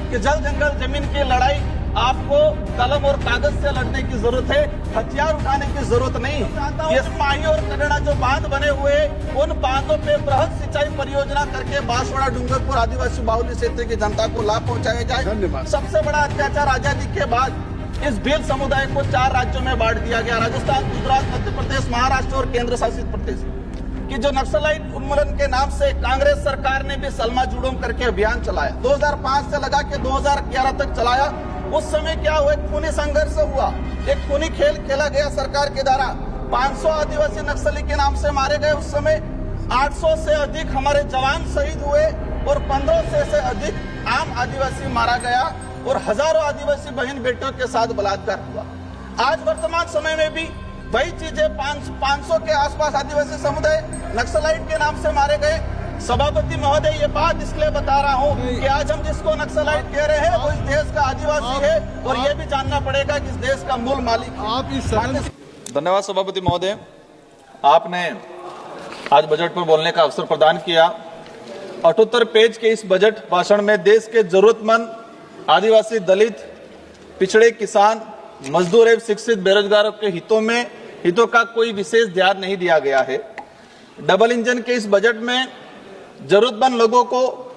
कि जल जंगल जमीन की लड़ाई आपको कलम और कागज से लड़ने की जरूरत है, हथियार उठाने की जरूरत नहीं है। ये माही और कगड़ा जो बांध बने हुए उन बांधों पे बृहद सिंचाई परियोजना करके बांसवाड़ा डूंगरपुर आदिवासी बाहुल्य क्षेत्र की जनता को लाभ पहुंचाया जाए। सबसे बड़ा अत्याचार आजादी के बाद इस भील समुदाय को 4 राज्यों में बांट दिया गया, राजस्थान, गुजरात, मध्य प्रदेश, महाराष्ट्र और केंद्र शासित प्रदेश। कि जो नक्सलाइट उन्मूलन के नाम से कांग्रेस सरकार ने भी सलमा जुड़ूम करके अभियान चलाया, 2005 से लगा के 2011 तक चलाया। उस समय क्या हुआ, एक खूनी संघर्ष हुआ, एक खूनी खेल खेला गया सरकार के द्वारा। 500 आदिवासी नक्सली के नाम से मारे गए। उस समय 800 से अधिक हमारे जवान शहीद हुए और 1500 से अधिक आम आदिवासी मारा गया और हजारों आदिवासी बहन बेटियों के साथ बलात्कार हुआ। आज वर्तमान समय में भी वही चीजें 500 के आसपास आदिवासी समुदाय नक्सलाइट के नाम से मारे गए। सभापति महोदय, ये बात इसलिए बता रहा हूँ कि आज हम जिसको नक्सलाइट कह रहे हैं वो इस देश का आदिवासी है और ये भी जानना पड़ेगा कि इस देश का मूल मालिक है। धन्यवाद सभापति महोदय, आपने आज बजट पर बोलने का अवसर प्रदान किया। 78 पेज के इस बजट भाषण में देश के जरूरतमंद आदिवासी, दलित, पिछड़े, किसान, मजदूर एवं शिक्षित बेरोजगारों के हितों का कोई विशेष ध्यान नहीं दिया गया है। डबल इंजन के इस बजट में जरूरतमंद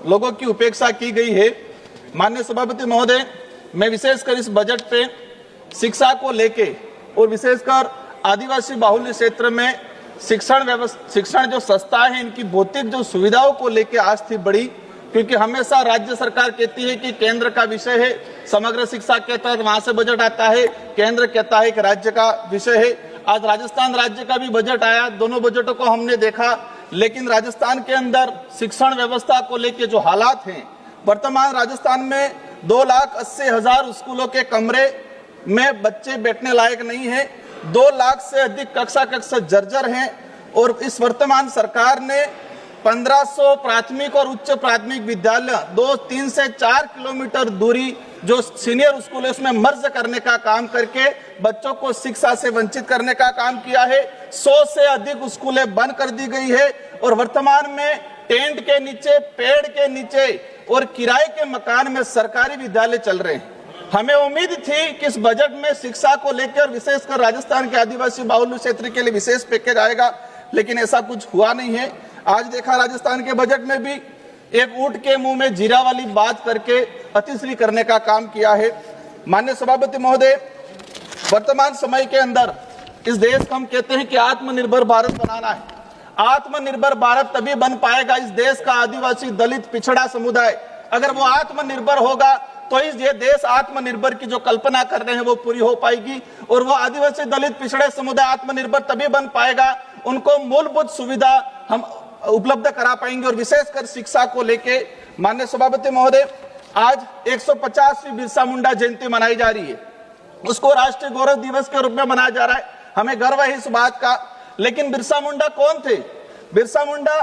लोगों की उपेक्षा की गई है। माननीय सभापति महोदय, मैं विशेषकर इस बजट पे शिक्षा को लेके और विशेषकर आदिवासी बाहुल्य क्षेत्र में शिक्षण जो संस्था है, इनकी भौतिक जो सुविधाओं को लेके आज थी बड़ी, क्योंकि हमेशा राज्य सरकार कहती है कि केंद्र का विषय है, समग्र शिक्षा के तहत वहां से बजट आता है, केंद्र कहता है कि राज्य का विषय है। आज राजस्थान राज्य का भी बजट आया, दोनों बजटों को हमने देखा, लेकिन राजस्थान के अंदर शिक्षण व्यवस्था को लेकर जो हालात हैं, वर्तमान राजस्थान में 2,80,000 स्कूलों के कमरे में बच्चे बैठने लायक नहीं है, 2 लाख से अधिक कक्षा जर्जर हैं और इस वर्तमान सरकार ने 1500 प्राथमिक और उच्च प्राथमिक विद्यालय 3 से 4 किलोमीटर दूरी जो सीनियर स्कूल है उसमें मर्ज करने का काम करके बच्चों को शिक्षा से वंचित करने का काम किया है। 100 से अधिक स्कूलें बंद कर दी गई है और वर्तमान में टेंट के नीचे, पेड़ के नीचे और किराए के मकान में सरकारी विद्यालय चल रहे हैं। हमें उम्मीद थी कि इस बजट में शिक्षा को लेकर विशेषकर राजस्थान के आदिवासी बाहुल्य क्षेत्र के लिए विशेष पैकेज आएगा, लेकिन ऐसा कुछ हुआ नहीं है। आज देखा राजस्थान के बजट में भी एक ऊंट के मुंह में जीरा वाली बात करके अतिश्री करने का काम किया है। माननीय सभापति महोदय, वर्तमान समय के अंदर इस देश को हम कहते हैं कि आत्मनिर्भर भारत बनाना है। आत्मनिर्भर भारत तभी बन पाएगा इस देश का आदिवासी, दलित, पिछड़ा समुदाय अगर वो आत्मनिर्भर होगा तो इस ये देश आत्मनिर्भर की जो कल्पना कर रहे हैं वो पूरी हो पाएगी और वो आदिवासी, दलित, पिछड़े समुदाय आत्मनिर्भर तभी बन पाएगा, उनको मूलभूत सुविधा हम उपलब्ध करा पाएंगे। और विशेषकर शिक्षा को लेके माननीय सभापति महोदय, आज 150वीं बिरसा मुंडा जयंती मनाई जा रही है, उसको राष्ट्रीय गौरव दिवस के रूप में मनाया जा रहा है। हमें गर्व है इस बात का, लेकिन बिरसा मुंडा कौन थे? बिरसा मुंडा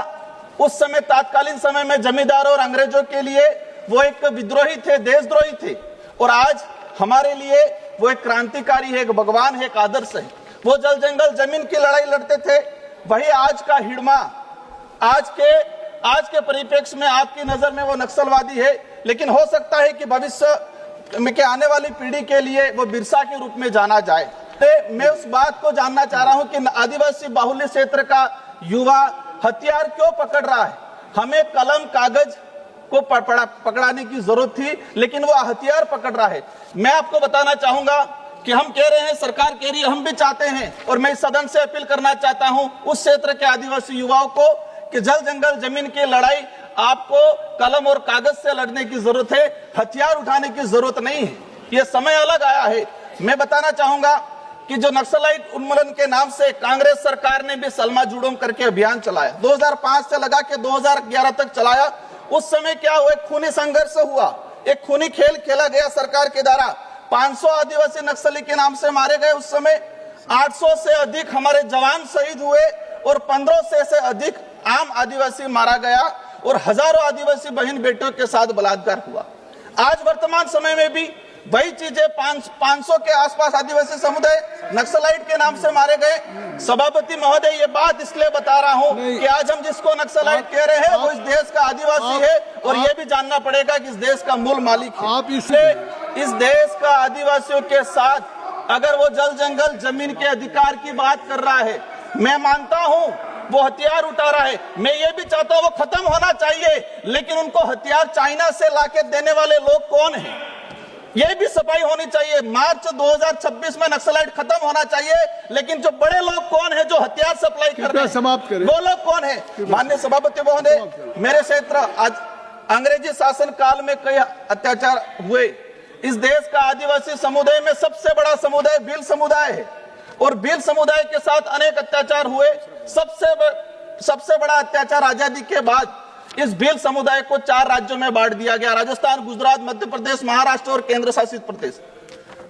उस समय तात्कालीन समय में जमींदारों और अंग्रेजों के लिए वो एक विद्रोही थे, देशद्रोही थे और आज हमारे लिए वो एक क्रांतिकारी है, एक भगवान है, एक आदर्श है। वो जल जंगल जमीन की लड़ाई लड़ते थे, वही आज का हिड़मा, आज के परिप्रेक्ष्य में आपकी नजर में वो नक्सलवादी है, लेकिन हो सकता है कि भविष्य में के आने वाली पीढ़ी के लिए वो बिरसा के रूप में जाना जाए। मैं उस बात को जानना चाह रहा हूं कि आदिवासी बाहुल्य क्षेत्र का युवा हथियार क्यों पकड़ रहा है? हमें कलम कागज को पकड़ाने की जरूरत थी, लेकिन वो हथियार पकड़ रहा है। मैं आपको बताना चाहूंगा कि हम कह रहे हैं, सरकार कह रही है, हम भी चाहते हैं और मैं इस सदन से अपील करना चाहता हूं उस क्षेत्र के आदिवासी युवाओं को कि जल जंगल जमीन की लड़ाई आपको कलम और कागज से लड़ने की जरूरत है, हथियार उठाने की जरूरत नहीं है। यह समय अलग आया है। मैं बताना चाहूंगा कि जो नक्सलाइट उन्मूलन के नाम से कांग्रेस सरकार ने भी सलमा जुड़ूम करके अभियान चलाया, 2005 से लगा के 2011 तक चलाया। उस समय क्या हुआ, एक खूनी संघर्ष हुआ, एक खूनी खेल खेला गया सरकार के द्वारा। 500 आदिवासी नक्सली के नाम से मारे गए। उस समय 800 से अधिक हमारे जवान शहीद हुए और 1500 से अधिक आम आदिवासी मारा गया और हजारों आदिवासी बहन बेटियों के साथ बलात्कार हुआ। आज वर्तमान समय में भी वही चीजें 500 के आसपास आदिवासी समुदाय नक्सलाइट के नाम से मारे गए। सभापति महोदय, ये बात इसलिए बता रहा हूँ कि आज हम जिसको नक्सलाइट कह रहे हैं वो इस देश का आदिवासी है, और ये भी जानना पड़ेगा कि इस देश का मूल मालिक है। आप इसलिए इस देश का आदिवासियों के साथ अगर वो जल जंगल जमीन के अधिकार की बात कर रहा है, मैं मानता हूं वो हथियार उठा रहा है, मैं ये भी चाहता हूं वो खत्म होना चाहिए, लेकिन उनको हथियार चाइना से लाके देने वाले लोग कौन हैं, ये भी सफाई होनी चाहिए। मार्च 2026 में नक्सलाइट खत्म होना चाहिए, लेकिन जो बड़े लोग कौन है जो हथियार सप्लाई कर रहे हैं, समाप्त करें, वो लोग कौन है? माननीय सभापति महोदय, मेरे क्षेत्र आज अंग्रेजी शासन काल में कई अत्याचार हुए। इस देश का आदिवासी समुदाय में सबसे बड़ा समुदाय भील समुदाय है, और भील समुदाय के साथ अनेक अत्याचार हुए। सबसे बड़ा अत्याचार आजादी के बाद इस भील समुदाय को 4 राज्यों में बांट दिया गया, राजस्थान, गुजरात, मध्य प्रदेश, महाराष्ट्र और केंद्र शासित प्रदेश।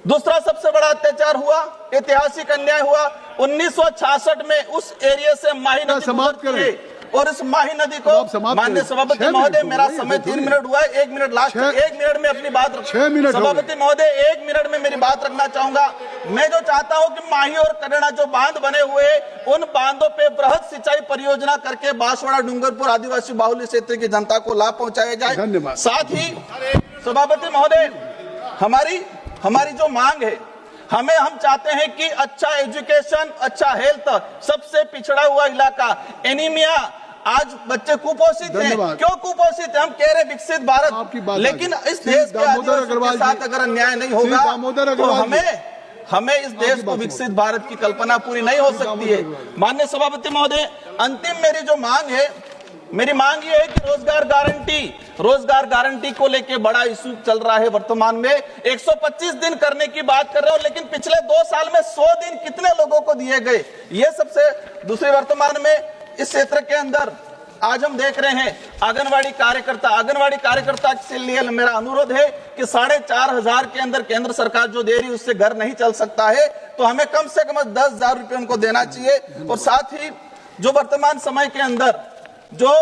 दूसरा सबसे बड़ा अत्याचार हुआ, ऐतिहासिक अन्याय हुआ 1966 में, उस एरिया से माही नदी गुजरती है, और इस माही नदी को माननीय सभापति महोदय, मेरा समय 3 मिनट हुआ है, 1 मिनट लास्ट, 1 मिनट में अपनी बात सभापति महोदय 1 मिनट में मेरी बात रखना चाहूंगा। मैं जो चाहता हूं कि माही और करेणा जो बांध बने हुए, उन बांधों पे बृहद सिंचाई परियोजना करके बांसवाड़ा डूंगरपुर आदिवासी बाहुल्य क्षेत्र की जनता को लाभ पहुंचाया जाए। साथ ही सभापति महोदय, हमारी जो मांग है, हम चाहते हैं कि अच्छा एजुकेशन, अच्छा हेल्थ, सबसे पिछड़ा हुआ इलाका, एनीमिया, आज बच्चे कुपोषित हैं। क्यों कुपोषित है? हम कह रहे विकसित भारत, लेकिन इस देश के आदिवासियों के साथ अगर अन्याय नहीं होगा तो हमें इस देश को विकसित भारत की कल्पना पूरी नहीं हो सकती है। माननीय सभापति महोदय, अंतिम मेरी जो मांग है, मेरी मांग ये है कि रोजगार गारंटी को लेके बड़ा इशू चल रहा है वर्तमान में। 125 दिन करने की बात कर रहे हो, लेकिन पिछले 2 साल में 100 दिन कितने लोगों को दिए गए? ये सबसे दूसरे, वर्तमान में इस क्षेत्र के अंदर आज हम देख रहे हैं आंगनवाड़ी कार्यकर्ता के लिए मेरा अनुरोध है कि 4,500 के अंदर केंद्र सरकार जो दे रही है उससे घर नहीं चल सकता है, तो हमें कम से कम 10,000 रुपए उनको देना चाहिए। और साथ ही जो वर्तमान समय के अंदर जो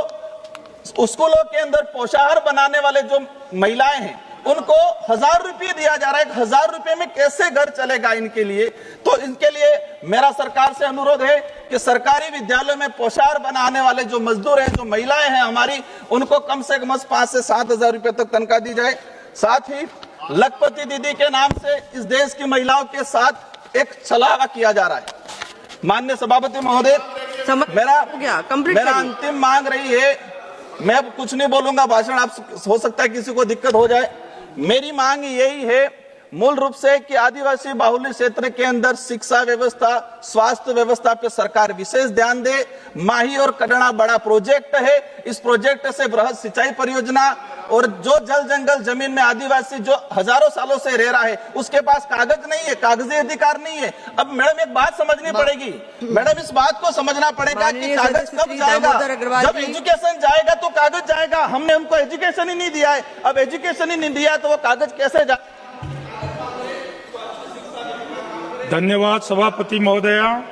स्कूलों के अंदर पोषाहार बनाने वाले जो महिलाएं हैं, उनको 1,000 रुपये दिया जा रहा है। 1,000 रुपये में कैसे घर चलेगा इनके लिए? तो इनके लिए मेरा सरकार से अनुरोध है कि सरकारी विद्यालयों में पोषाहार बनाने वाले जो मजदूर हैं, जो महिलाएं हैं हमारी, उनको कम से कम 5 से 7,000 रुपये तक तनख्वाह दी जाए। साथ ही लखपति दीदी के नाम से इस देश की महिलाओं के साथ एक छलावा किया जा रहा है। माननीय सभापति महोदय, मेरा अंतिम मांग रही है, मैं अब कुछ नहीं बोलूंगा, भाषण आप हो सकता है किसी को दिक्कत हो जाए। मेरी मांग यही है मूल रूप से कि आदिवासी बाहुल्य क्षेत्र के अंदर शिक्षा व्यवस्था, स्वास्थ्य व्यवस्था पे सरकार विशेष ध्यान दे। माही और करेणा बड़ा प्रोजेक्ट है, इस प्रोजेक्ट से बृहद सिंचाई परियोजना, और जो जल जंगल जमीन में आदिवासी जो हजारों सालों से रह रहा है उसके पास कागज नहीं है, कागजी अधिकार नहीं है। अब मैडम एक बात समझनी पड़ेगी, मैडम इस बात को समझना पड़ेगा कि कागज कब जाएगा? जब एजुकेशन जाएगा तो कागज जाएगा। हमने उनको एजुकेशन ही नहीं दिया है, अब एजुकेशन ही नहीं दिया तो वो कागज कैसे जाए? धन्यवाद सभापति महोदया।